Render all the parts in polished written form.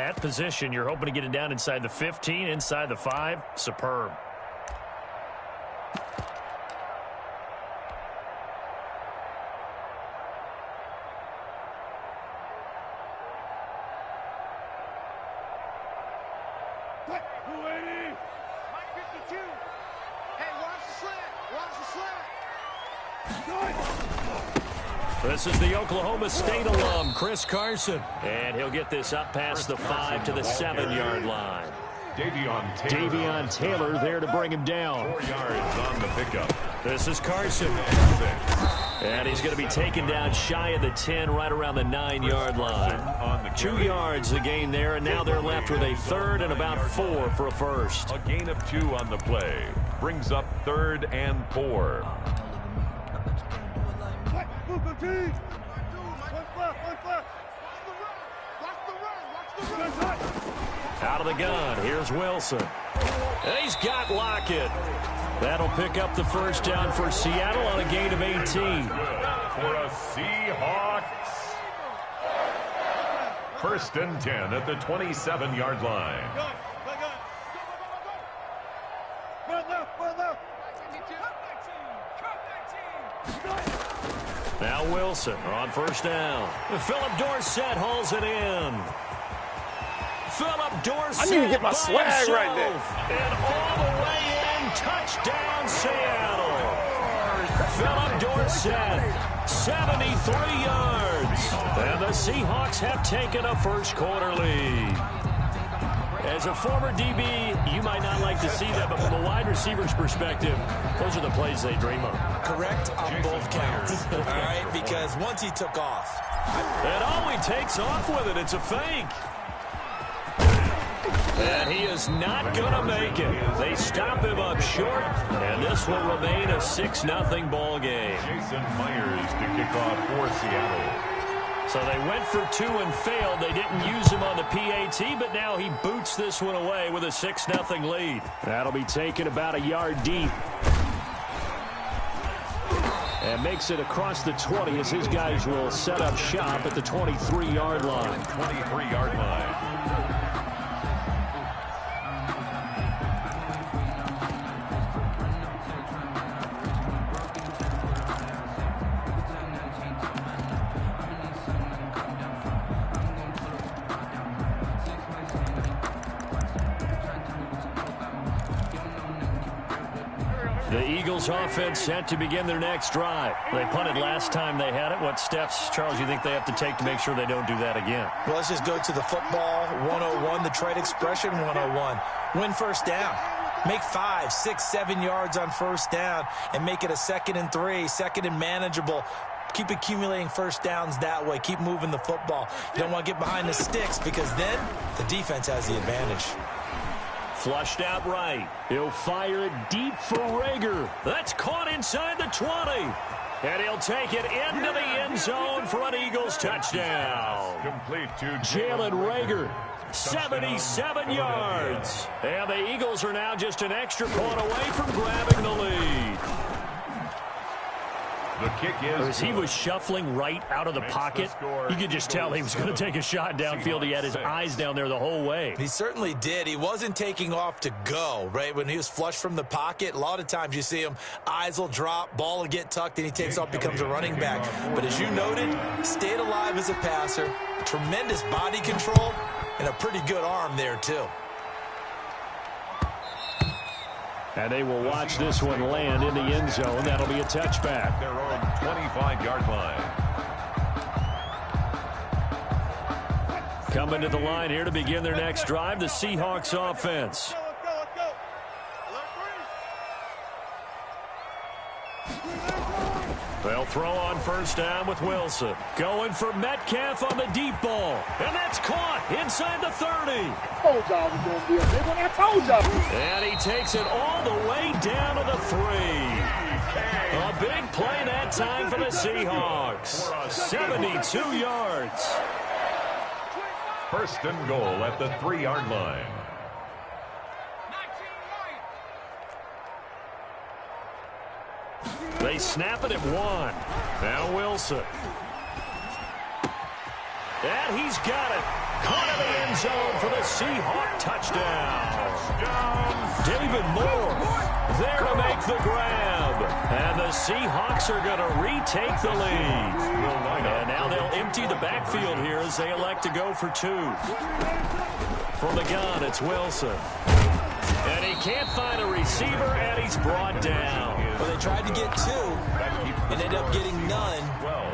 that position. You're hoping to get it down inside the 15, inside the 5. Superb. This is the Oklahoma State alum, Chris Carson. And he'll get this up past the 5 to the 7-yard line. Davion Taylor there to bring him down. 4 yards on the pickup. This is Carson. And he's going to be taken down shy of the 10, right around the 9-yard line. 2 yards the gain there, and now they're left with a 3rd and about 4 for a first. A gain of 2 on the play. Brings up 3rd and 4. Out of the gun, here's Wilson. And he's got Lockett. That'll pick up the first down for Seattle on a gain of 18. For a Seahawks. 1st and 10 at the 27-yard line. Now Wilson on first down. Philip Dorsett hauls it in. Philip Dorsett. I need to get my swag right there. And all the way in. Touchdown, Seattle. Philip Dorsett, 73 yards. And the Seahawks have taken a first-quarter lead. As a former DB, you might not like to see that, but from a wide receiver's perspective, those are the plays they dream of. Correct on both counts, all right, because once he took off. And all he takes off with it, it's a fake. And he is not going to make it. They stop him up short, and this will remain a 6-0 ball game. Jason Myers to kick off for Seattle. So they went for 2 and failed. They didn't use him on the PAT, but now he boots this one away with a 6-0 lead. That'll be taken about a yard deep. And makes it across the 20 as his guys will set up shop at the 23-yard line. 23-yard line. The Eagles offense set to begin their next drive. They punted last time they had it. What steps, Charles, you think they have to take to make sure they don't do that again? Well, let's just go to the football 101, the trade expression 101. Win first down. Make 5, 6, 7 yards on first down and make it a 2nd and 3, 2nd and manageable. Keep accumulating first downs that way. Keep moving the football. You don't want to get behind the sticks because then the defense has the advantage. Flushed out right. He'll fire it deep for Rager. That's caught inside the 20. And he'll take it into the end zone for an Eagles touchdown. Complete to Jalen Rager, 77 yards. And the Eagles are now just an extra point away from grabbing the lead. The kick is As he was shuffling right out of the pocket, you could just tell he was going to take a shot downfield. He had his eyes down there the whole way. He certainly did. He wasn't taking off to go, right? When he was flushed from the pocket, a lot of times you see him, eyes will drop, ball will get tucked, and he takes off, becomes a running back. But as you noted, stayed alive as a passer, tremendous body control, and a pretty good arm there, too. And they will watch this one land in the end zone. That'll be a touchback. Their own 25-yard line. Coming to the line here to begin their next drive, the Seahawks offense. They'll throw on first down with Wilson. Going for Metcalf on the deep ball. And that's caught inside the 30. I told y'all it was going to be a big one. I told y'all. And he takes it all the way down to the 3. A big play that time for the Seahawks. 72 yards. 1st and goal at the 3-yard line. They snap it at 1. Now Wilson. And he's got it. Corner the end zone for the Seahawk touchdown. David Moore there to make the grab. And the Seahawks are going to retake the lead. And now they'll empty the backfield here as they elect to go for two. From the gun, it's Wilson. And he can't find a receiver, and he's brought down. Well, they tried to get two and ended up getting none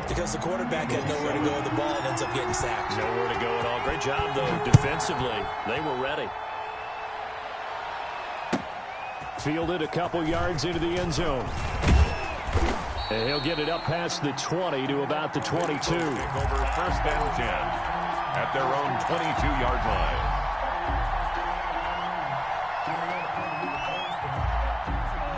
because the quarterback had nowhere to go with the ball and ends up getting sacked. Nowhere to go at all. Great job, though, defensively. They were ready. Fielded a couple yards into the end zone. And he'll get it up past the 20 to about the 22. Over 1st and 10 at their own 22-yard line.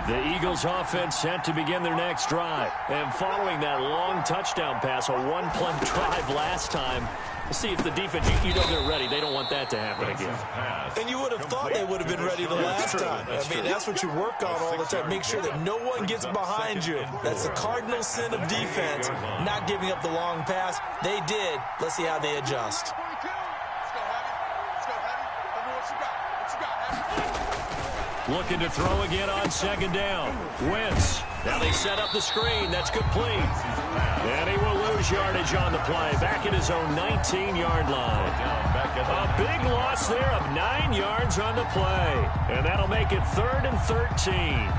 The Eagles offense set to begin their next drive. And following that long touchdown pass, a one-play drive last time, we'll see if the defense, you know they're ready. They don't want that to happen again. And you would have thought they would have been ready the last time. I mean, that's what you work on all the time. Make sure that no one gets behind you. That's the cardinal sin of defense, not giving up the long pass. They did. Let's see how they adjust. Looking to throw again on 2nd down. Wentz. Now they set up the screen. That's complete. And he will lose yardage on the play. Back at his own 19-yard line. A big loss there of 9 yards on the play. And that'll make it 3rd and 13.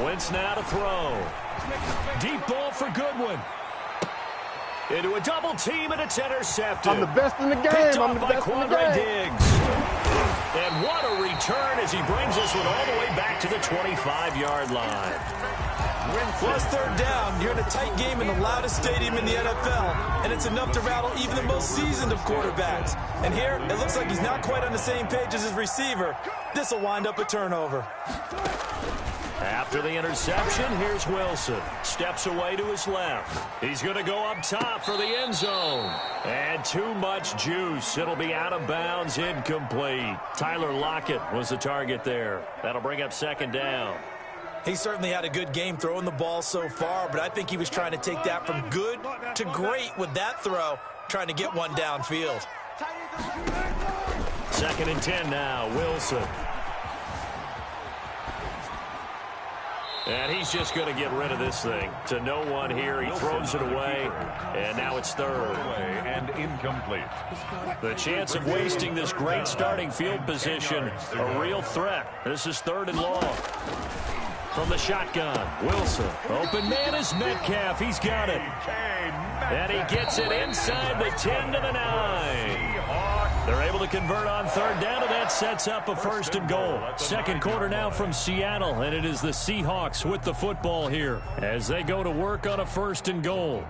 Wentz now to throw. Deep ball for Goodwin. Into a double team, and it's intercepted. I'm the best in the game. Picked I'm up the by best in the Quandre game. Diggs. And what a return as he brings this one all the way back to the 25-yard line. Plus 3rd down. You're in a tight game in the loudest stadium in the NFL, and it's enough to rattle even the most seasoned of quarterbacks. And here, it looks like he's not quite on the same page as his receiver. This will wind up a turnover. After the interception, here's Wilson. Steps away to his left. He's going to go up top for the end zone. And too much juice. It'll be out of bounds, incomplete. Tyler Lockett was the target there. That'll bring up 2nd down. He certainly had a good game throwing the ball so far, but I think he was trying to take that from good to great with that throw, trying to get one downfield. 2nd and 10 now, Wilson. And he's just going to get rid of this thing. To no one here. He throws it away. And now it's 3rd. And incomplete. The chance of wasting this great starting field position, a real threat. This is 3rd and long. From the shotgun, Wilson. Open man is Metcalf. He's got it. And he gets it inside the 10 to the 9. They're able to convert on 3rd down, and that sets up a 1st and goal. 2nd quarter now from Seattle, and it is the Seahawks with the football here as they go to work on a 1st and goal.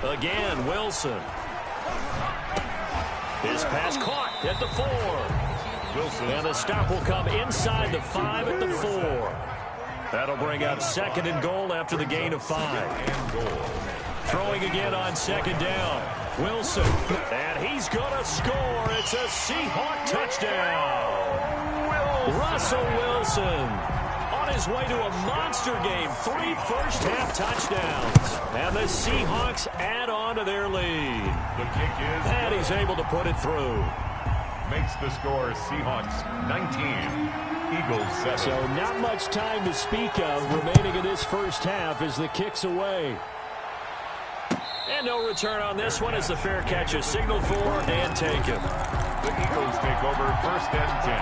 Again, Wilson. His pass caught at the 4. Wilson. And the stop will come inside the 5 at the 4. That'll bring up 2nd and goal after the gain of 5. Throwing again on 2nd down. Wilson. And he's going to score. It's a Seahawk touchdown. Russell Wilson on his way to a monster game. 3 first-half touchdowns. And the Seahawks add on to their lead. The kick is and he's able to put it through. Makes the score Seahawks 19. Eagles 7. So not much time to speak of remaining in this first half as the kick's away. And no return on this one as the fair catch is signaled for and taken. The Eagles take over 1st and 10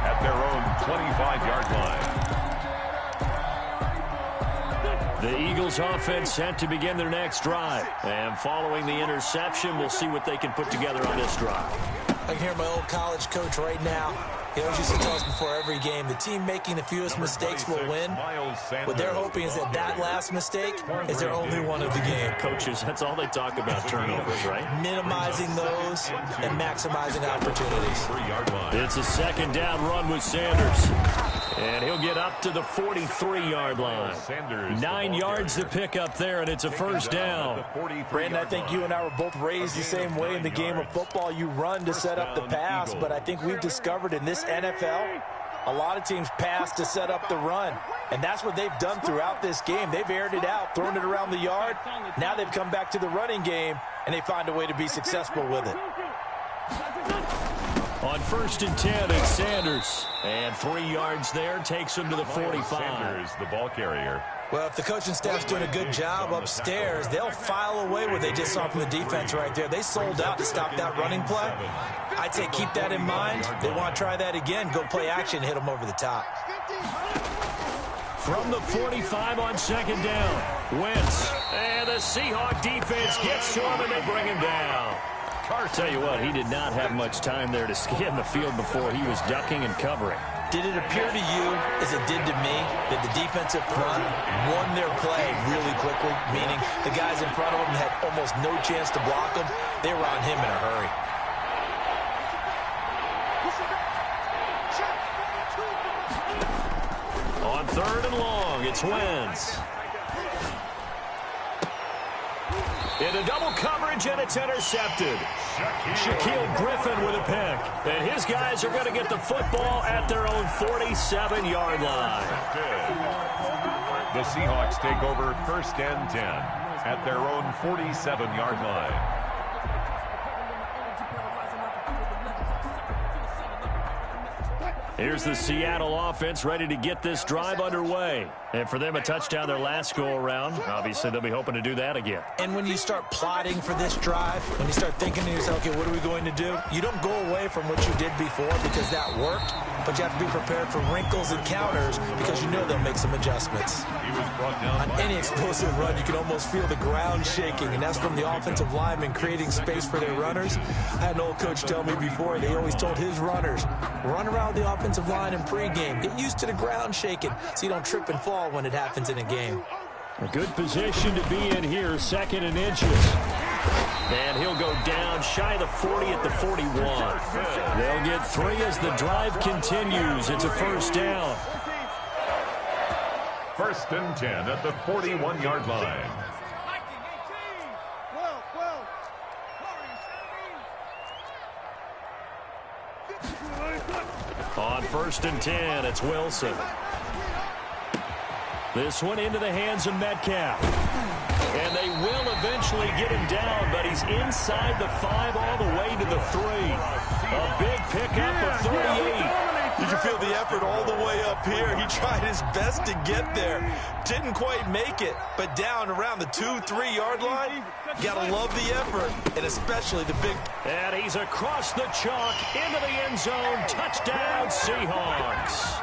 at their own 25-yard line. The Eagles offense set to begin their next drive. And following the interception, we'll see what they can put together on this drive. I can hear my old college coach right now. He always used to tell us before every game, the team making the fewest mistakes will win. What they're hoping is that last mistake is their only one of the game. Coaches, that's all they talk about, turnovers, right? Minimizing those and maximizing opportunities. It's a second down run with Sanders. And he'll get up to the 43-yard line. 9 yards to pick up there, and it's a first down. Brandon, I think you and I were both raised the same way in the game of football. You run to set up the pass, but I think we've discovered in this NFL, a lot of teams pass to set up the run. And that's what they've done throughout this game. They've aired it out, thrown it around the yard. Now they've come back to the running game, and they find a way to be successful with it. On 1st and 10, it's Sanders. And 3 yards there takes him to the 45. Sanders, the ball carrier. Well, if the coaching staff's doing a good job upstairs, they'll file away what they just saw from the defense right there. They sold out to stop that running play. I'd say keep that in mind. They want to try that again. Go play action, hit them over the top. From the 45 on second down, Wentz. And the Seahawk defense gets to him, and they bring him down. I'll tell you what, he did not have much time there to scan the field before he was ducking and covering. Did it appear to you, as it did to me, that the defensive front won their play really quickly? Meaning the guys in front of them had almost no chance to block him. They were on him in a hurry. On 3rd and long, it's Wentz. Into double coverage, and it's intercepted. Shaquille Griffin with a pick. And his guys are going to get the football at their own 47-yard line. The Seahawks take over 1st and 10 at their own 47-yard line. Here's the Seattle offense ready to get this drive underway. And for them, a touchdown their last go-around. Obviously, they'll be hoping to do that again. And when you start plotting for this drive, when you start thinking to yourself, okay, what are we going to do? You don't go away from what you did before because that worked, but you have to be prepared for wrinkles and counters because you know they'll make some adjustments. On any explosive run, you can almost feel the ground shaking, and that's from the offensive linemen creating space for their runners. I had an old coach tell me before, they always told his runners, run around the offensive line in pregame. Get used to the ground shaking so you don't trip and fall when it happens in a game. A good position to be in here, 2nd and inches. And he'll go down shy of the 40 at the 41. They'll get 3 as the drive continues. It's a first down. 1st and 10 at the 41-yard line. On 1st and 10, it's Wilson. This one into the hands of Metcalf. And they will eventually get him down, but he's inside the 5 all the way to the 3. A big pickup of 38. Did you feel the effort all the way up here? He tried his best to get there. Didn't quite make it, but down around the 2-3 yard line. Gotta love the effort, and especially the big. And he's across the chalk into the end zone. Touchdown, Seahawks.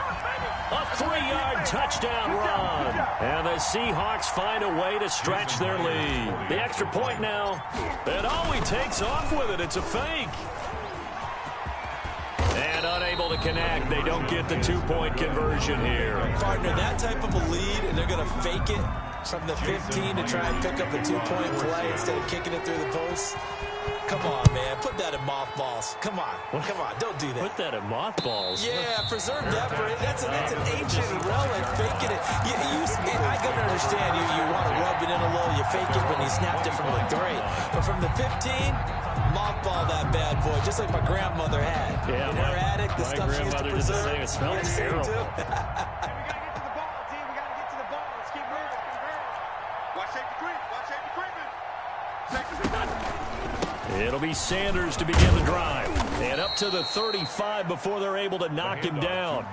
A 3-yard touchdown run. And the Seahawks find a way to stretch their lead. The extra point now. And he takes off with it. It's a fake. And unable to connect. They don't get the 2-point conversion here. Partner, that type of a lead, and they're going to fake it from the 15 to try and pick up a 2-point play instead of kicking it through the post. Come on, man. Put that in mothballs. Come on. Come on. Don't do that. Put that in mothballs? Yeah, preserve that for it. That's an ancient relic. Faking it. I can understand you want to rub it in a little. You fake it when you snapped it from the 3. But from the 15, mothball that bad boy, just like my grandmother had. Yeah, in her attic, the stuff she used to preserve. It smells terrible. It'll be Sanders to begin the drive. And up to the 35 before they're able to knock him down.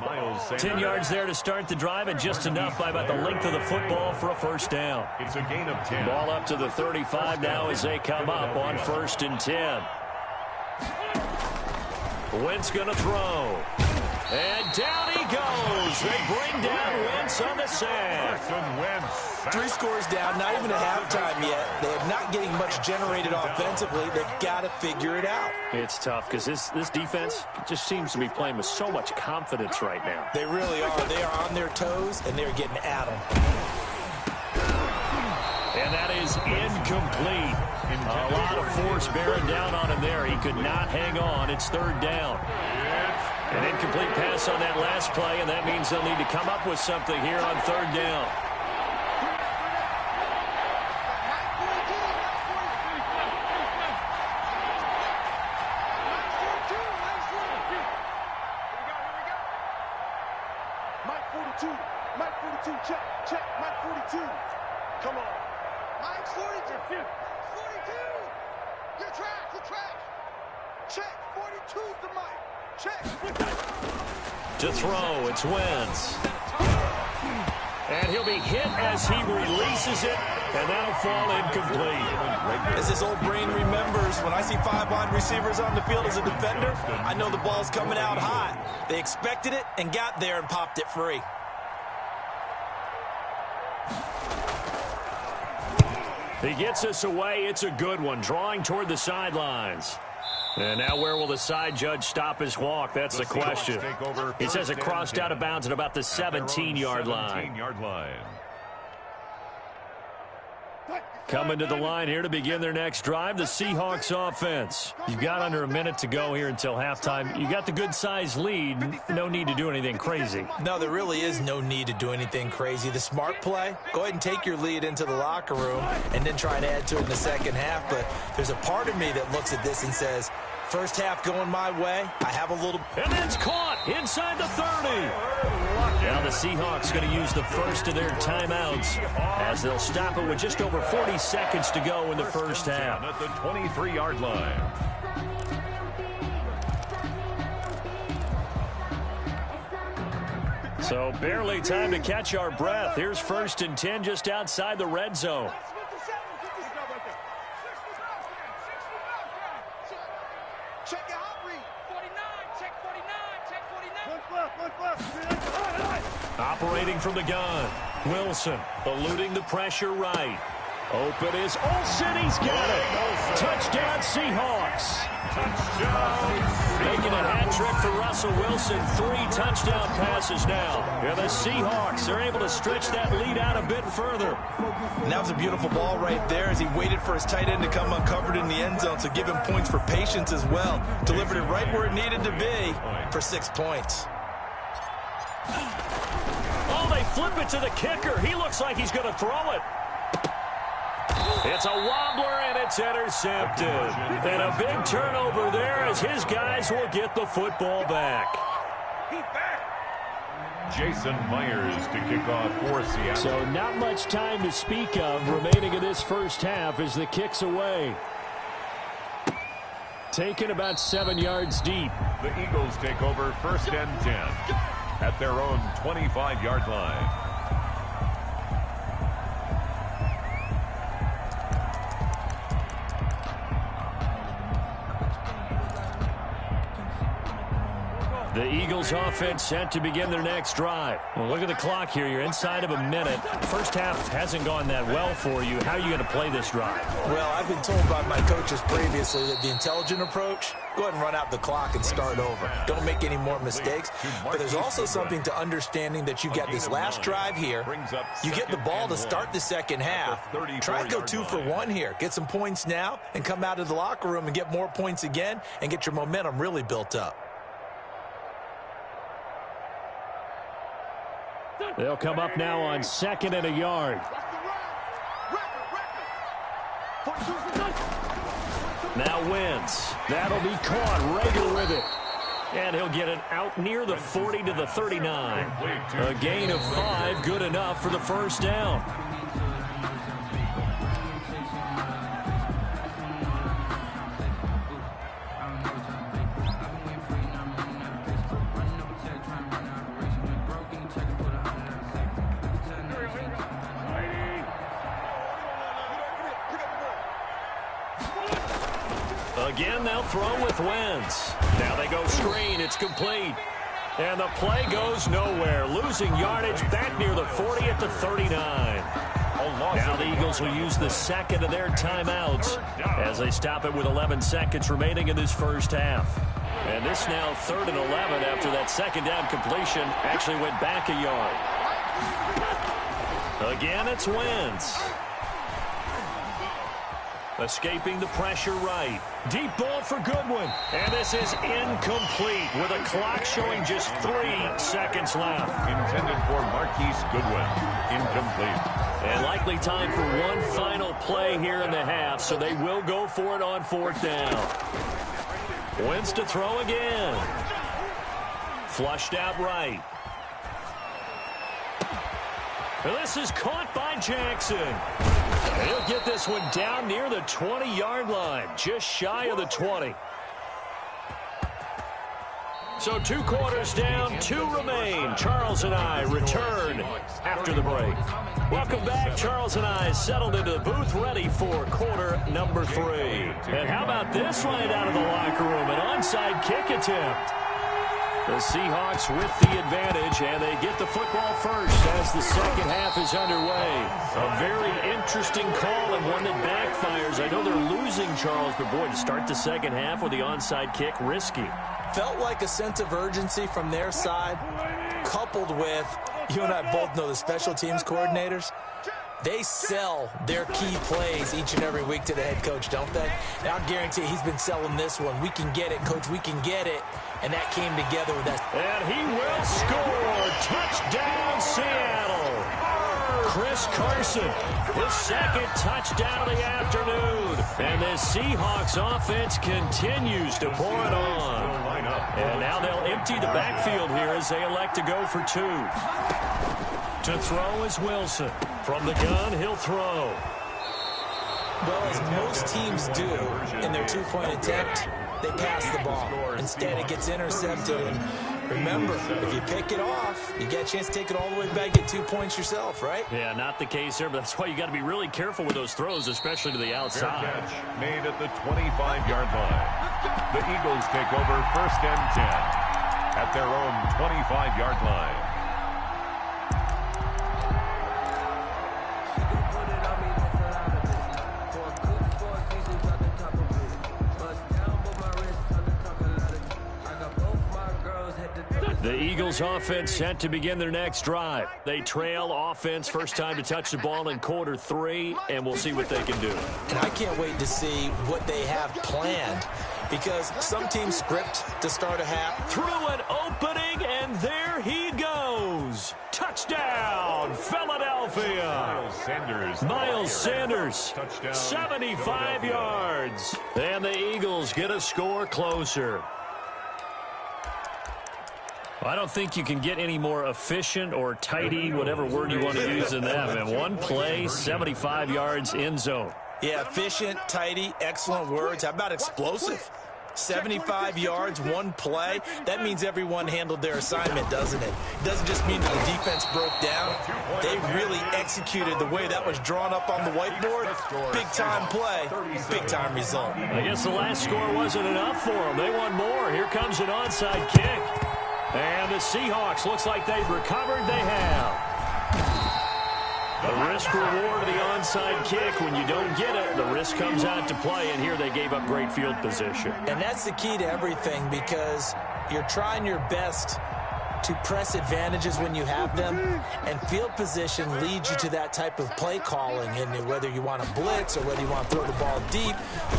10 yards there to start the drive, and just enough by about the length of the football for a first down. It's a gain of 10. Ball up to the 35 now as they come up on 1st and 10. Wentz going to throw. And down he goes. as they bring down Wentz on the sack. 3 scores down, not even at halftime yet. They are not getting much generated offensively. They've got to figure it out. It's tough because this defense just seems to be playing with so much confidence right now. They really are. They are on their toes, and they're getting at them. And that is incomplete. A lot of force bearing down on him there. He could not hang on. It's 3rd down. An incomplete pass on that last play, and that means they'll need to come up with something here on 3rd down. Mike 42, check, Mike 42. Come on. Mike 42. 42. You're trash. Check, 42's the Mike. Check. To throw, it's Wentz. And he'll be hit as he releases it, and that'll fall incomplete. As his old brain remembers, when I see 5 wide receivers on the field as a defender, I know the ball's coming out hot. They expected it and got there and popped it free. He gets us away. It's a good one, drawing toward the sidelines. And now where will the side judge stop his walk? That's the question. He says it crossed out of bounds at about the 17-yard line. Coming to the line here to begin their next drive, the Seahawks offense. You've got under a minute to go here until halftime. You got the good-sized lead. No need to do anything crazy. No, there really is no need to do anything crazy. The smart play, go ahead and take your lead into the locker room and then try and add to it in the second half. But there's a part of me that looks at this and says, first half going my way, I have a little... And it's caught inside the 30. Now the Seahawks going to use the first of their timeouts as they'll stop it with just over 40 seconds to go in the first half. At the 23-yard line. So barely time to catch our breath. Here's 1st and 10 just outside the red zone. Check your hot read. 49, check 49. Operating from the gun. Wilson eluding the pressure right. Open is Olsen. He's got it. Touchdown Seahawks. Making a hat trick for Russell Wilson. 3 touchdown passes now. And the Seahawks are able to stretch that lead out a bit further. And that was a beautiful ball right there as he waited for his tight end to come uncovered in the end zone. So give him points for patience as well. Delivered it right where it needed to be for 6 points. Oh, they flip it to the kicker. He looks like he's going to throw it. It's a wobbler, and it's intercepted. And a big turnover there as his guys will get the football back. Jason Myers to kick off for Seattle. So not much time to speak of remaining in this first half as the kick's away. Taken about 7 yards deep. The Eagles take over 1st and 10 at their own 25-yard line. The Eagles offense set to begin their next drive. Well, look at the clock here. You're inside of a minute. First half hasn't gone that well for you. How are you going to play this drive? Well, I've been told by my coaches previously that the intelligent approach, go ahead and run out the clock and start over. Don't make any more mistakes. But there's also something to understanding that you got this last drive here. You get the ball to start the second half. Try to go 2 for 1 here. Get some points now and come out of the locker room and get more points again and get your momentum really built up. They'll come up now on 2nd and a yard. Now Wentz. That'll be caught right with it. And he'll get it out near the 40 to the 39. A gain of 5, good enough for the first down. Again, they'll throw with Wentz. Now they go screen. It's complete. And the play goes nowhere. Losing yardage back near the 40 at the 39. Now the Eagles will use the second of their timeouts as they stop it with 11 seconds remaining in this first half. And this now 3rd and 11 after that second down completion actually went back a yard. Again, it's Wentz. Escaping the pressure right. Deep ball for Goodwin. And this is incomplete with a clock showing just 3 seconds left. Intended for Marquise Goodwin. Incomplete. And likely time for one final play here in the half, so they will go for it on 4th down. Wentz to throw again. Flushed out right. And this is caught by Jackson. And he'll get this one down near the 20-yard line, just shy of the 20. So 2 quarters down, 2 remain. Charles and I return after the break. Welcome back. Charles and I settled into the booth, ready for quarter number 3. And how about this right out of the locker room? An onside kick attempt. The Seahawks with the advantage, and they get the football first as the second half is underway. A very interesting call and one that backfires. I know they're losing, Charles, but boy, to start the second half with the onside kick, risky. Felt like a sense of urgency from their side, coupled with, you and I both know the special teams coordinators. They sell their key plays each and every week to the head coach, don't they? And I'll guarantee he's been selling this one. We can get it, coach, we can get it. And that came together with that. And he will score. Touchdown, Seattle. Chris Carson, his second touchdown of the afternoon. And the Seahawks offense continues to pour it on. And now they'll empty the backfield here as they elect to go for 2. To throw is Wilson. From the gun, he'll throw. Well, as most teams do in their 2-point attempt, they pass the ball. Instead, it gets intercepted. And remember, if you pick it off, you get a chance to take it all the way back, get 2 points yourself, right? Yeah, not the case there, but that's why you got to be really careful with those throws, especially to the outside. Fair catch made at the 25-yard line. The Eagles take over 1st and 10 at their own 25-yard line. The Eagles offense set to begin their next drive. They trail offense, first time to touch the ball in quarter 3, and we'll see what they can do. And I can't wait to see what they have planned, because some teams script to start a half. Through an opening, and there he goes. Touchdown, Philadelphia. Miles Sanders, touchdown, 75 yards. And the Eagles get a score closer. I don't think you can get any more efficient or tidy, whatever word you want to use in that. And one play, 75 yards, end zone. Yeah, efficient, tidy, excellent words. How about explosive? 75 yards, one play. That means everyone handled their assignment, doesn't it? It doesn't just mean that the defense broke down. They really executed the way that was drawn up on the whiteboard. Big-time play, big-time result. I guess the last score wasn't enough for them. They want more. Here comes an onside kick. And the Seahawks, looks like they've recovered. They have. The risk-reward of the onside kick, when you don't get it, the risk comes out to play, and here they gave up great field position. And that's the key to everything, because you're trying your best to press advantages when you have them, and field position leads you to that type of play calling. And whether you want to blitz or whether you want to throw the ball deep,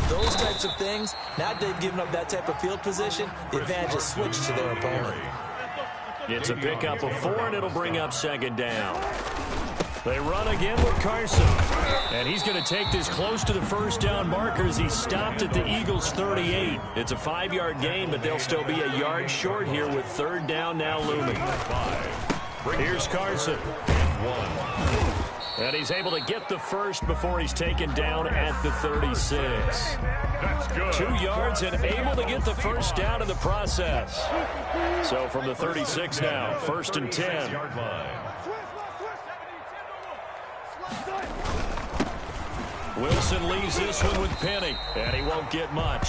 those types of things, now they've given up that type of field position, the advantage is switched to their opponent. It's a pickup of 4, and it'll bring up 2nd down. They run again with Carson. And he's going to take this close to the first down markers. He stopped at the Eagles' 38. It's a 5-yard gain, but they'll still be a yard short here with 3rd down now looming. Here's Carson. And he's able to get the first before he's taken down at the 36. That's good. 2 yards and able to get the first down in the process. So from the 36 now, 1st and 10. Wilson leaves this one with Penny, and he won't get much.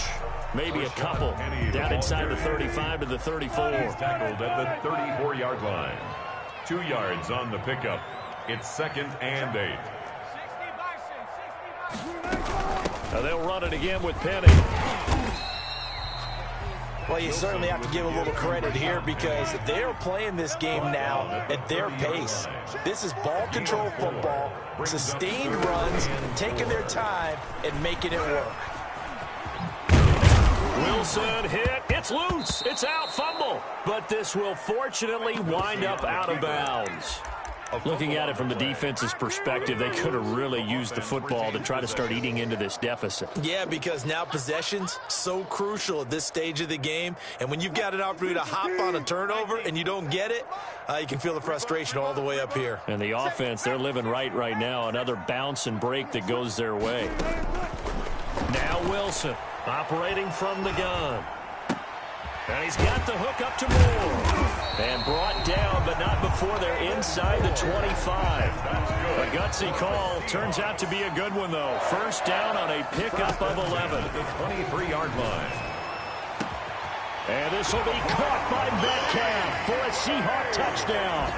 maybe a couple. Down inside the 35 to the 34. He's tackled at the 34-yard line. 2 yards on the pickup. It's 2nd and 8. Now they'll run it again with Penny. Well, you certainly have to give a little credit here because they're playing this game now at their pace. This is ball control football, sustained runs, taking their time and making it work. Wilson hit. It's loose. It's out. Fumble. But this will fortunately wind up out of bounds. Looking at it from the defense's perspective, they could have really used the football to try to start eating into this deficit. Yeah, because now possession's so crucial at this stage of the game. And when you've got an opportunity to hop on a turnover and you don't get it, you can feel the frustration all the way up here. And the offense, they're living right now. Another bounce and break that goes their way. Now Wilson operating from the gun. And he's got the hook up to Moore. And brought down, but not before they're inside the 25. A gutsy call. Turns out to be a good one, though. First down on a pickup of 11. The 23-yard line. And this will be caught by Metcalf for a Seahawk touchdown.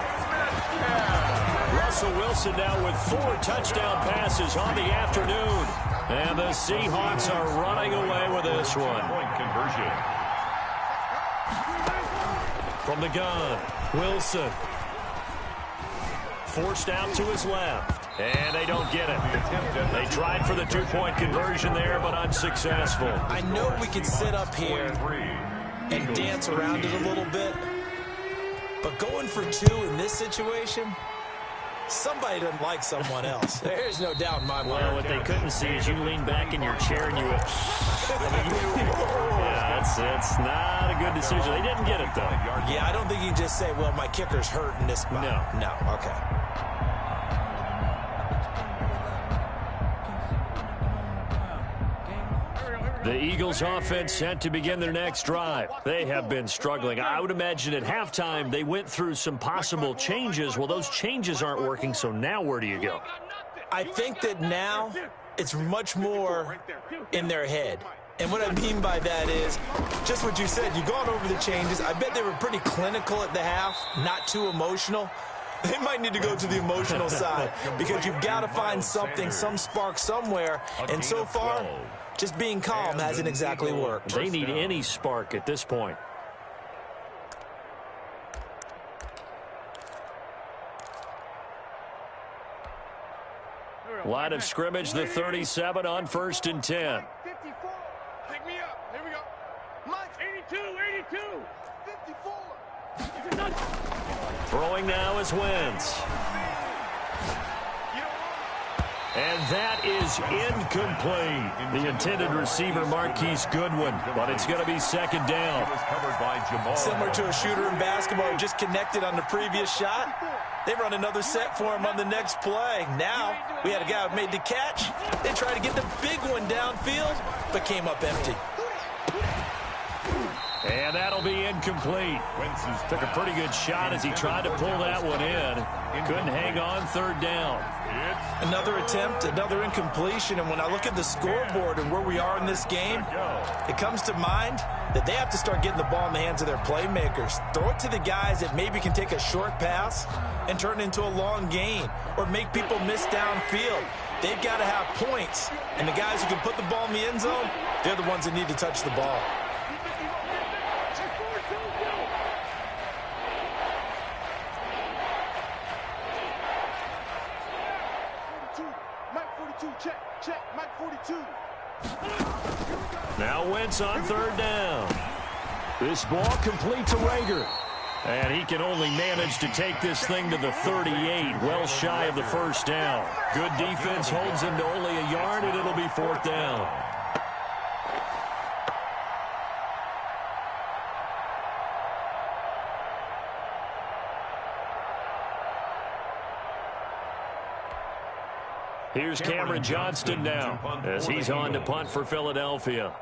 Russell Wilson now with 4 touchdown passes on the afternoon. And the Seahawks are running away with this one. Point conversion. From the gun, Wilson. Forced out to his left. And they don't get it. They tried for the 2-point conversion there, but unsuccessful. I know we can sit up here and dance around it a little bit, but going for 2 in this situation, somebody doesn't like someone else. There's no doubt in my mind. Well, what they couldn't see is you lean back in your chair and you went, yeah, it's not a good decision. They didn't get it, though. Yeah, I don't think you can just say, well, my kicker's hurt in this spot. No, okay. The Eagles offense set to begin their next drive. They have been struggling. I would imagine at halftime they went through some possible changes. Well, those changes aren't working, so now where do you go? I think that now it's much more in their head. And what I mean by that is just what you said. You've gone over the changes. I bet they were pretty clinical at the half, not too emotional. They might need to go to the emotional side because you've got to find something, some spark somewhere. And so far, just being calm hasn't exactly worked. They need any spark at this point. Line of scrimmage, the 37 on 1st and 10. 54. Pick me up. Here we go. Mike. 82. 54. Throwing now is Wentz. And that is incomplete. The intended receiver, Marquise Goodwin, but it's going to be 2nd down. Similar to a shooter in basketball who just connected on the previous shot. They run another set for him on the next play. Now, we had a guy who made the catch. They tried to get the big one downfield, but came up empty. And that'll be incomplete. Took a pretty good shot as he tried to pull that one in. Couldn't hang on 3rd down. Another attempt, another incompletion. And when I look at the scoreboard and where we are in this game, it comes to mind that they have to start getting the ball in the hands of their playmakers. Throw it to the guys that maybe can take a short pass and turn it into a long gain or make people miss downfield. They've got to have points. And the guys who can put the ball in the end zone, they're the ones that need to touch the ball. Check, Mike 42. Now Wentz on 3rd down. This ball complete to Rager. And he can only manage to take this thing to the 38, well shy of the 1st down. Good defense holds him to only a yard, and it'll be 4th down. Here's Cameron Johnston now as he's on to punt for Philadelphia.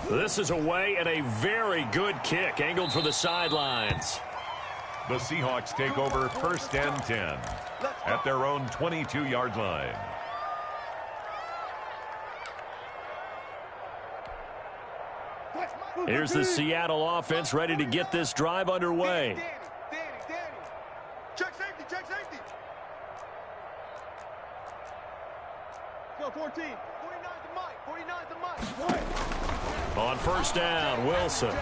This is away and a very good kick angled for the sidelines. The Seahawks take over 1st and 10 at their own 22-yard line. Here's the Seattle offense ready to get this drive underway. Danny. Check safety. Go 14. 49's the Mike. On 1st down, Wilson.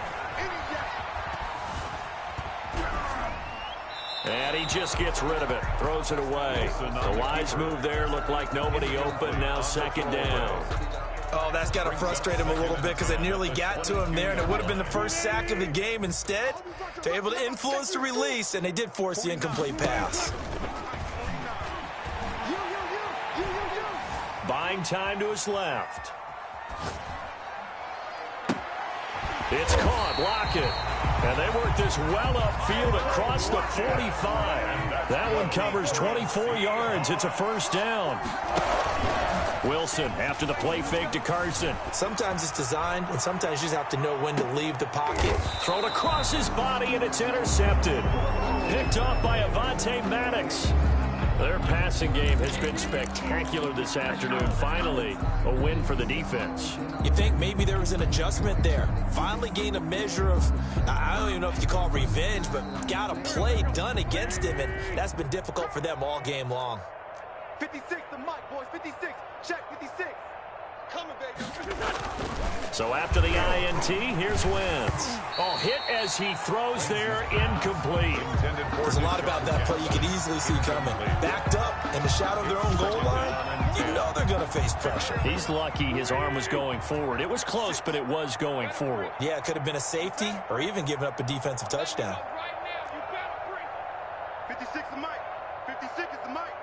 And he just gets rid of it. Throws it away. The wise move there. Looked like nobody open. Now 2nd down. Oh, that's got to frustrate him a little bit because they nearly got to him there, and it would have been the first sack of the game. Instead, they're able to influence the release, and they did force the incomplete pass. Buying time to his left. It's caught. Block it. And they work this well upfield across the 45. That one covers 24 yards. It's a 1st down. Wilson after the play fake to Carson. Sometimes it's designed, and sometimes you just have to know when to leave the pocket. Thrown across his body, and it's intercepted. Picked off by Avonte Maddox. Their passing game has been spectacular this afternoon. Finally, a win for the defense. You think maybe there was an adjustment there. Finally gained a measure of, I don't even know if you call it revenge, but got a play done against him, and that's been difficult for them all game long. 56 the Mike, boys. 56. Check 56. Coming, baby. So after the INT, here's Wentz. Oh, hit as he throws there, incomplete. There's a lot about that play you could easily see coming. Backed up in the shadow of their own goal line, you know they're going to face pressure. He's lucky his arm was going forward. It was close, but it was going forward. Yeah, it could have been a safety or even given up a defensive touchdown. 56 the Mike. 56 is the Mike.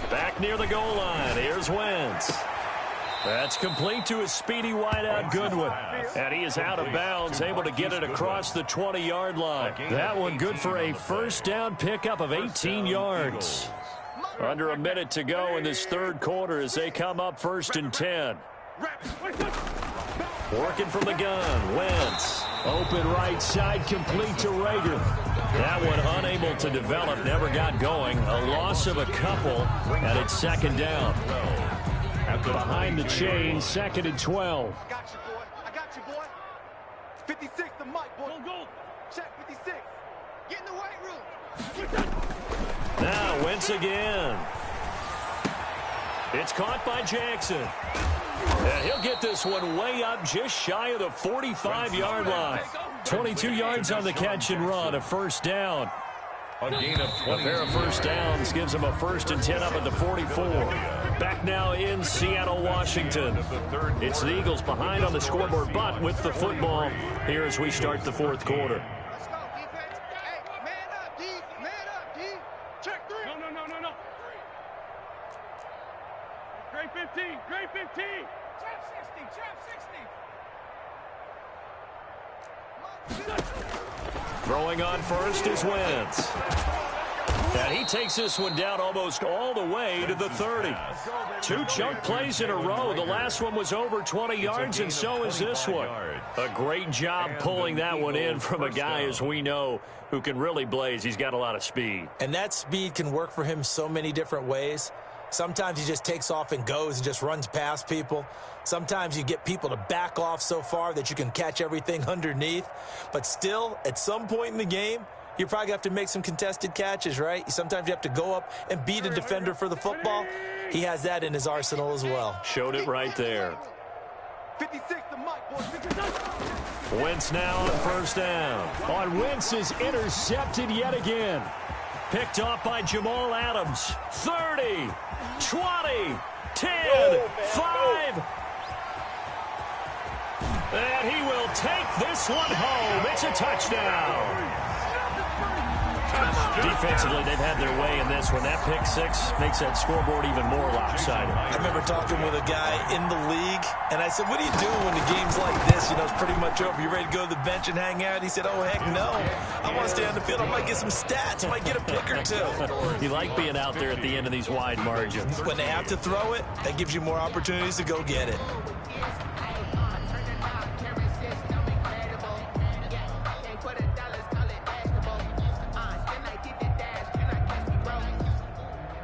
Back near the goal line. Here's Wentz. That's complete to his speedy wideout Goodwin. And he is out of bounds, able to get it across the 20-yard line. That one good for a 1st down pickup of 18 yards. Under a minute to go in this 3rd quarter as they come up 1st and 10. Working from the gun, Wentz. Open right side, complete to Rager. That one unable to develop, never got going. A loss of a couple, and it's 2nd down. Behind the chain, 2nd and 12. I got you, boy. 56 the Mike, boy. Go. Check 56. Get in the weight room. Now Wentz again. It's caught by Jackson. And he'll get this one way up just shy of the 45-yard line. 22 yards on the catch and run, a 1st down. A gain of 20. A pair of 1st downs gives them a 1st and 10 up at the 44. Back now in Seattle, Washington. It's the Eagles behind on the scoreboard, but with the football here as we start the 4th quarter. Let's go, defense. Hey, man up, D. Man up, D. Check 3. No. Great 15. Trap 60. Throwing on first is Wentz. And he takes this one down almost all the way to the 30. 2 chunk plays in a row. The last one was over 20 yards, and so is this one. A great job pulling that one in from a guy, as we know, who can really blaze. He's got a lot of speed. And that speed can work for him so many different ways. Sometimes he just takes off and goes and just runs past people. Sometimes you get people to back off so far that you can catch everything underneath. But still, at some point in the game, you probably have to make some contested catches, right? Sometimes you have to go up and beat a defender for the football. He has that in his arsenal as well. Showed it right there. 56 to Mike, boys. Wentz now on 1st down. On Wentz is intercepted yet again. Picked off by Jamal Adams. 30, 20, 10, 5. And he will take this one home. It's a touchdown. Defensively, they've had their way in this one. That pick 6 makes that scoreboard even more lopsided. I remember talking with a guy in the league, and I said, what do you do when the game's like this? You know, it's pretty much over. You ready to go to the bench and hang out? He said, oh, heck no. I want to stay on the field. I might get some stats. I might get a pick or 2. You like being out there at the end of these wide margins. When they have to throw it, that gives you more opportunities to go get it.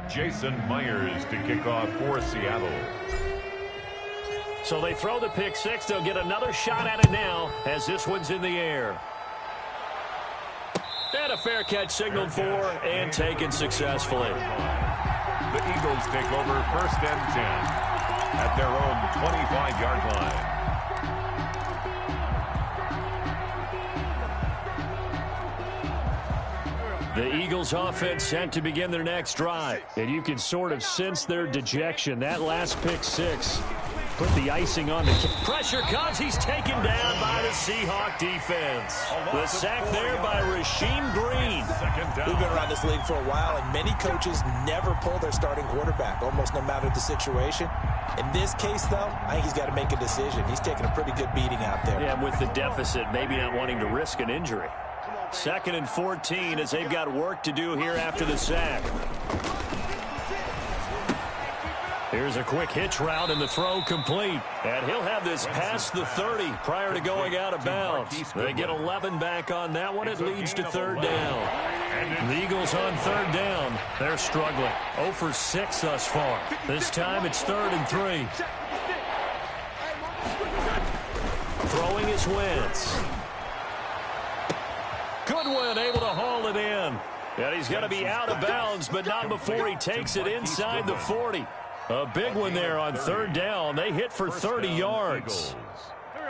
Jason Myers to kick off for Seattle. So they throw the pick six. They'll get another shot at it now as this one's in the air. And a fair catch signaled for and taken successfully. The Eagles take over 1st and 10 at their own 25-yard line. The Eagles offense set to begin their next drive. And you can sort of sense their dejection. That last pick six put the icing on the cake. Pressure comes. He's taken down by the Seahawk defense. The sack there by Rasheem Green. We've been around this league for a while, and many coaches never pull their starting quarterback, almost no matter the situation. In this case, though, I think he's got to make a decision. He's taking a pretty good beating out there. Yeah, with the deficit, maybe not wanting to risk an injury. 2nd and 14 as they've got work to do here after the sack. Here's a quick hitch route and the throw complete. And he'll have this past the 30 prior to going out of bounds. They get 11 back on that one. It leads to 3rd down. The Eagles on 3rd down. They're struggling. 0 for 6 thus far. This time it's 3rd and 3. Throwing is Wentz. Goodwin able to haul it in. And he's going to be out of bounds, but not before he takes it inside the 40. A big one there on 3rd down. They hit for 30 yards.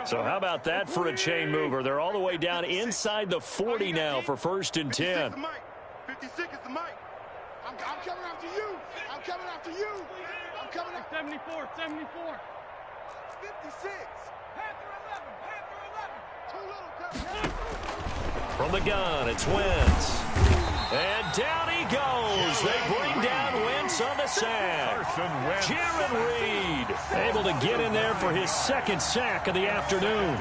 So how about that for a chain mover? They're all the way down inside the 40 now for 1st and 10. 56 is the mic. I'm coming after you. I'm coming after you. I'm coming after 74, 74. 56. Panther 11, Panther 11. Too little. From the gun, it's Wentz. And down he goes. They bring down Wentz on the sack. Jaron Reed able to get in there for his 2nd sack of the afternoon.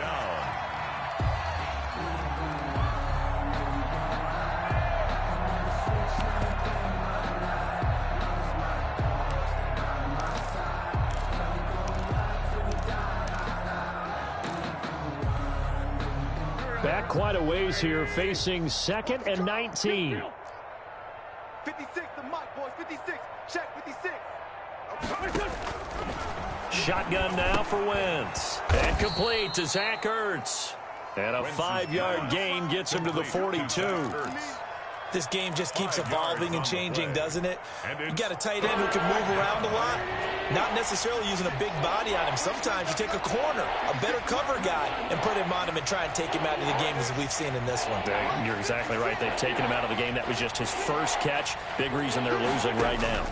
Back quite a ways here, facing 2nd and 19. 56, the mic, boys. 56. Check 56. Shotgun now for Wentz. And complete to Zach Ertz. And a 5-yard gain gets him to the 42. This game just keeps evolving and changing, doesn't it? You got a tight end who can move around a lot, not necessarily using a big body on him. Sometimes you take a corner, a better cover guy, and put him on him and try and take him out of the game as we've seen in this one. You're exactly right. They've taken him out of the game. That was just his 1st catch. Big reason they're losing right now.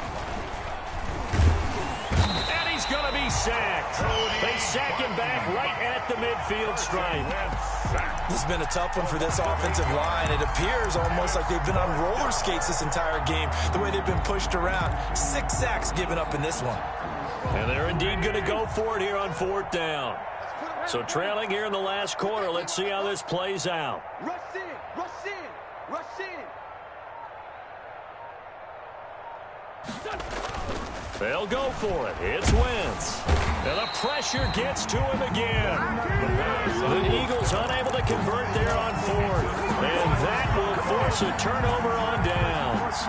And he's going to be sacked. They sack him back right at the midfield stripe. This has been a tough one for this offensive line. It appears almost like they've been on roller skates this entire game, the way they've been pushed around. 6 sacks given up in this one. And they're indeed going to go for it here on 4th down. So trailing here in the last quarter. Let's see how this plays out. Rush in, rush in, rush in. They'll go for it. It's Wentz. And the pressure gets to him again. The Eagles unable to convert there on 4th. And that will force a turnover on downs.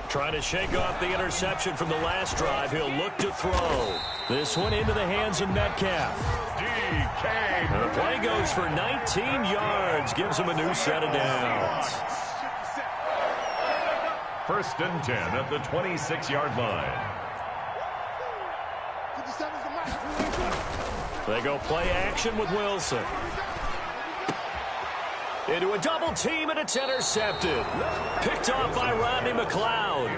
Trying to shake off the interception from the last drive. He'll look to throw. This one into the hands of Metcalf. And the play goes for 19 yards. Gives him a new set of downs. 1st and 10 at the 26-yard line. They go play action with Wilson. Into a double team, and it's intercepted. Picked off by Rodney McLeod.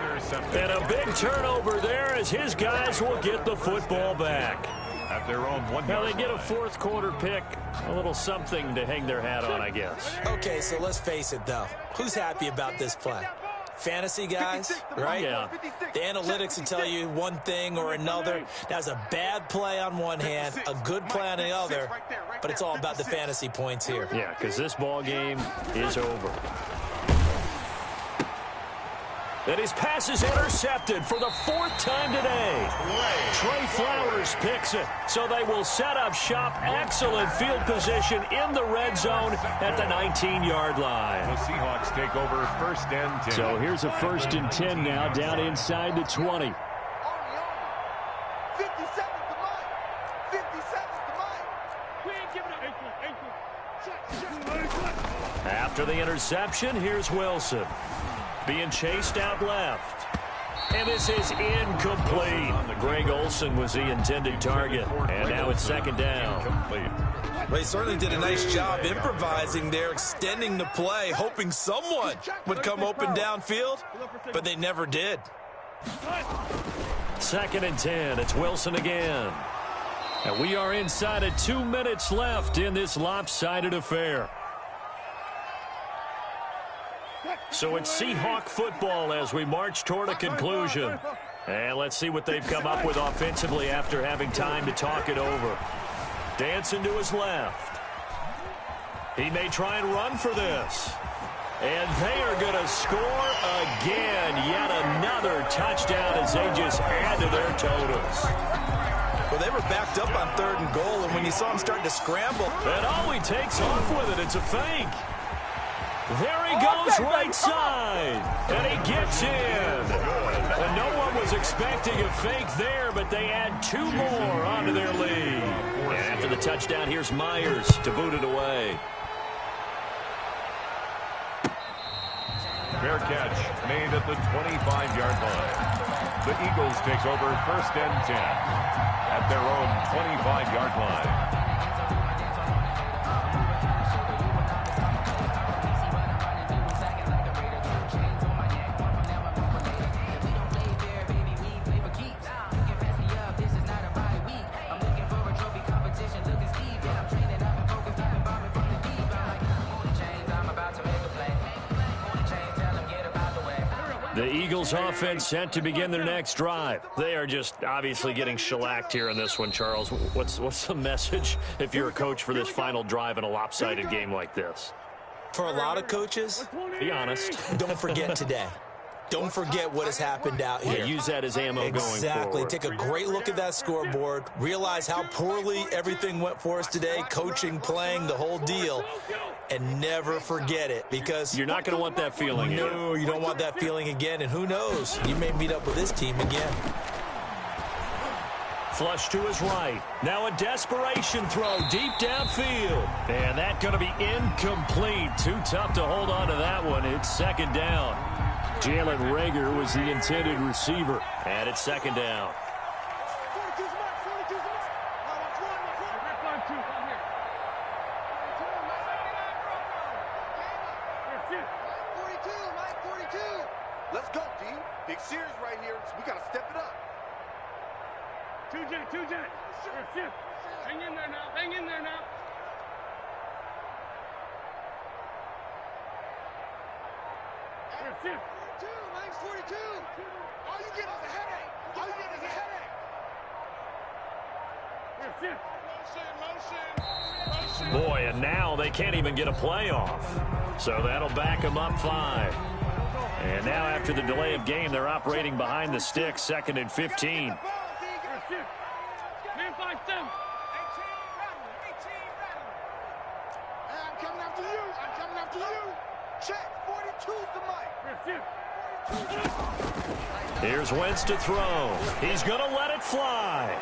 And a big turnover there as his guys will get the football back. At their own 1 Now they get a 4th quarter pick. A little something to hang their hat on, I guess. Okay, so let's face it, though. Who's happy about this play? Fantasy guys, right? Yeah. The analytics will tell you one thing or another. That's a bad play on one hand, a good play on the other, but it's all about the fantasy points here. Yeah, because this ball game is over. And his pass is intercepted for the 4th time today. Trey Flowers picks it. So they will set up shop. Excellent field position in the red zone at the 19-yard line. The Seahawks take over 1st and 10. So here's a 1st and 10 now down inside the 20. 57 to Mike. 57 to Mike. We ain't giving up. After the interception, here's Wilson. Being chased out left. And this is incomplete. Greg Olsen was the intended target. And now it's 2nd down. They certainly did a nice job improvising there, extending the play, hoping someone would come open downfield, but they never did. 2nd and 10. It's Wilson again. And we are inside of 2 minutes left in this lopsided affair. So it's Seahawk football as we march toward a conclusion. And let's see what they've come up with offensively after having time to talk it over. Dancing to his left. He may try and run for this. And they are going to score again. Yet another touchdown as they just add to their totals. Well, they were backed up on 3rd and goal, and when you saw him starting to scramble. And all he takes off with it, it's a fake. There he goes right side. And he gets in. And no one was expecting a fake there, but they add 2 more onto their lead. And after the touchdown, here's Myers to boot it away. Fair catch made at the 25-yard line. The Eagles take over 1st and 10 at their own 25-yard line. The Eagles offense set to begin their next drive. They are just obviously getting shellacked here in this one, Charles. What's the message if you're a coach for this final drive in a lopsided game like this? For a lot of coaches, be honest. Don't forget today. Don't forget what has happened out here. Yeah, use that as ammo going forward. Exactly. Take a great look at that scoreboard. Realize how poorly everything went for us today, coaching, playing, the whole deal. And never forget it, because you're not going to want that feeling again. No, you don't want that feeling again. And who knows? You may meet up with this team again. Flush to his right. Now a desperation throw deep downfield. And that's going to be incomplete. Too tough to hold on to that one. It's 2nd down. Jalen Reagor was the intended receiver. And it's 2nd down. Let's go, D. Big series right here. We got to step it up. 2-jet. Hang in there now. Hang in there now. Shift. 42, Mike, 42. All you get is a headache. All you get is a headache. Motion. Boy, and now they can't even get a play off. So that'll back them up 5. And now after the delay of game, they're operating behind the sticks, 2nd and 15. Man 5-7. I'm coming after you. Check. 42's the mic. Here's Wentz to throw. He's going to let it fly.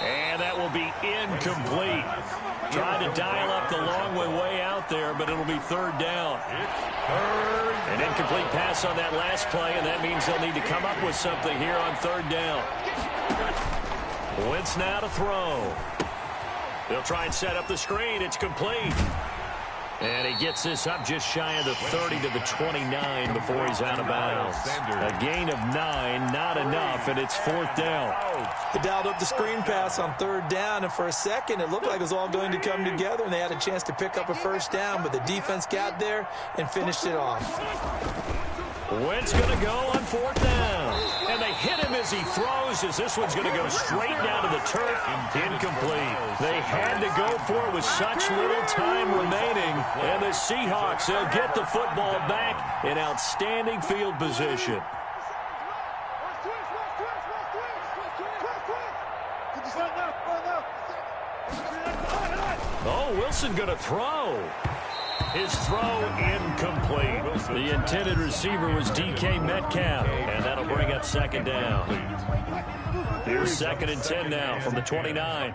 And that will be incomplete. Trying to dial up the long way out there, but it'll be 3rd down. An incomplete pass on that last play, and that means they'll need to come up with something here on 3rd down. Wentz now to throw. They'll try and set up the screen. It's complete. And he gets this up just shy of the 30 to the 29 before he's out of bounds. A gain of 9, not enough, and it's 4th down. They dialed up the screen pass on 3rd down, and for a second it looked like it was all going to come together, and they had a chance to pick up a 1st down, but the defense got there and finished it off. Wentz going to go on 4th down. And they hit him as he throws, as this one's going to go straight down to the turf. Incomplete. They had to go for it with such little time remaining. And the Seahawks, they'll get the football back in outstanding field position. Oh, Wilson going to throw. His throw incomplete. The intended receiver was DK Metcalf, and that'll bring up 2nd down. Here's 2nd and 10 now from the 29.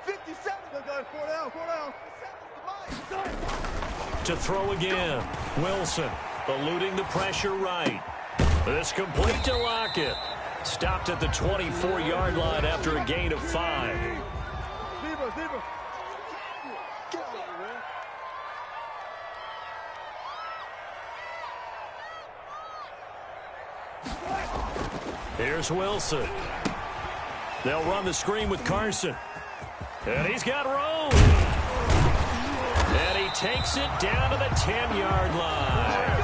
57. To throw again. Wilson eluding the pressure right. This complete to Lockett. Stopped at the 24-yard line after a gain of 5. Here's Wilson. They'll run the screen with Carson. And he's got room. And he takes it down to the 10-yard line.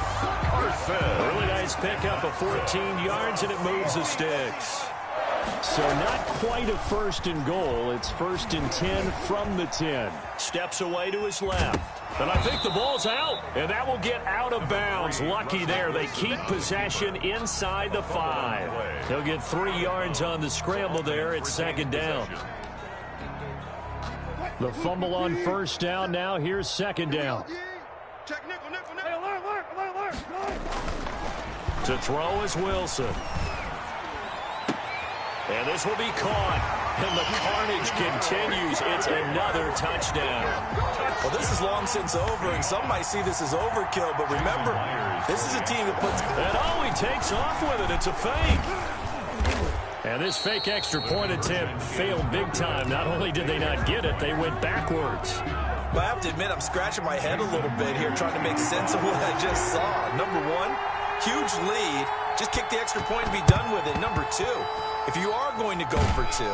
Carson. Really nice pickup of 14 yards, and it moves the sticks. So not quite a 1st and goal. It's 1st and 10 from the 10. Steps away to his left. And I think the ball's out, and that will get out of bounds. Lucky there. They keep possession inside the 5. He'll get 3 yards on the scramble there at 2nd down. The fumble on 1st down. Now here's 2nd down. To throw is Wilson. And this will be caught. And the carnage continues. It's another touchdown. Well, this is long since over, and some might see this as overkill. But remember, this is a team that puts... And oh, he takes off with it. It's a fake. And this fake extra point attempt failed big time. Not only did they not get it, they went backwards. But I have to admit, I'm scratching my head a little bit here trying to make sense of what I just saw. Number 1, huge lead. Just kick the extra point and be done with it. Number 2, if you are going to go for 2,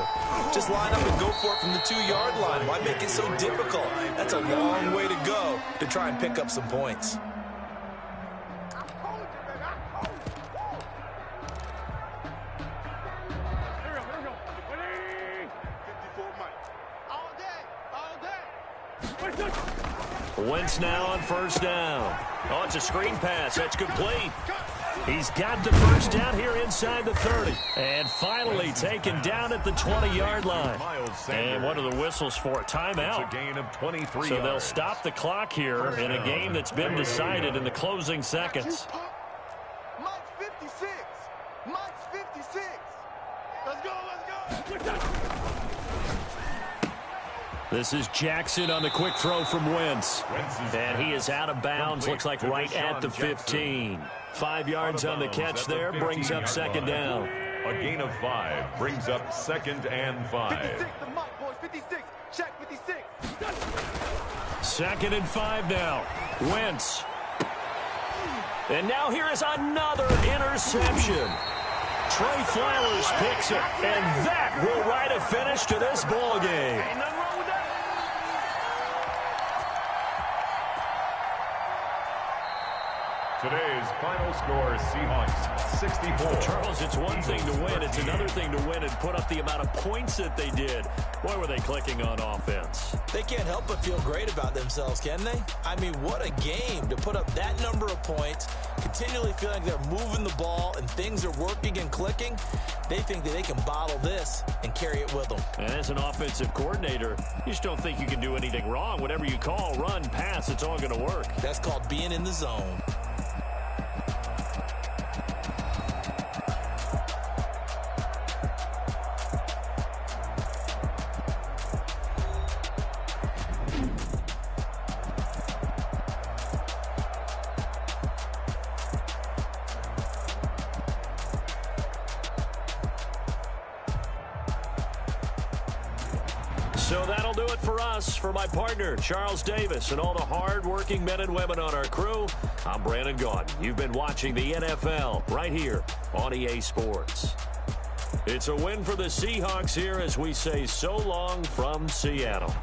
just line up and go for it from the 2-yard line. Why make it so difficult? That's a long way to go to try and pick up some points. Wentz now on 1st down. Oh, it's a screen pass. That's complete. He's got the 1st down here inside the 30. And finally taken down at the 20-yard line. And what are the whistles for? Timeout. It's a gain of 23 so yards. They'll stop the clock here in a game that's been decided in the closing seconds. Mike's 56. Mike's 56. Let's go, let's go. This is Jackson on the quick throw from Wentz. And he is out of bounds, looks like right at the 15. 5 yards on the catch there, brings up 2nd down. A gain of 5 brings up 2nd and 5. 56 to Mike, boys. 56. Check 56. 2nd and 5 now. Wentz. And now here is another interception. Trey Flowers picks it, and that will write a finish to this ball game. Today's final score, Seahawks 64. Charles, it's one thing to win. It's another thing to win and put up the amount of points that they did. Boy, were they clicking on offense. They can't help but feel great about themselves, can they? I mean, what a game to put up that number of points, continually feeling they're moving the ball and things are working and clicking. They think that they can bottle this and carry it with them. And as an offensive coordinator, you just don't think you can do anything wrong. Whatever you call, run, pass, it's all going to work. That's called being in the zone. So that'll do it for us. For my partner, Charles Davis, and all the hard-working men and women on our crew, I'm Brandon Gaudin. You've been watching the NFL right here on EA Sports. It's a win for the Seahawks here as we say so long from Seattle.